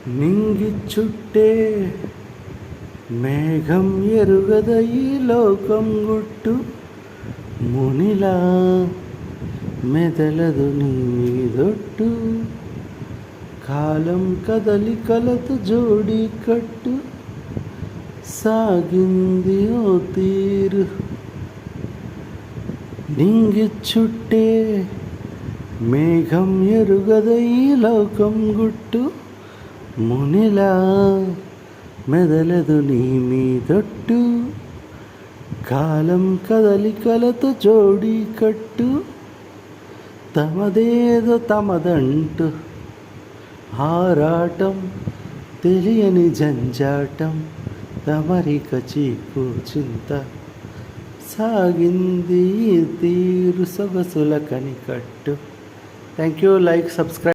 నింగి చుట్టే మేఘం ఎరుగద ఈ లోకం గుట్టు మునిలా మెదలదు నీ మీదొట్టు కాలం కదలికలతో జోడి కట్టు సాగింది ఓ తీరు నింగి చుట్టే మేఘం ఎరుగద ఈ లోకం గుట్టు మునిలా మెదలదు నీ మీదొట్టు కాలం కదలికలతో జోడి కట్టు తమదేదో తమదంటూ ఆరాటం తెలియని జంజాటం తమరిక చీకు చింత సాగింది తీరు సొగసుల కనికట్టు. Thank you. Like, subscribe.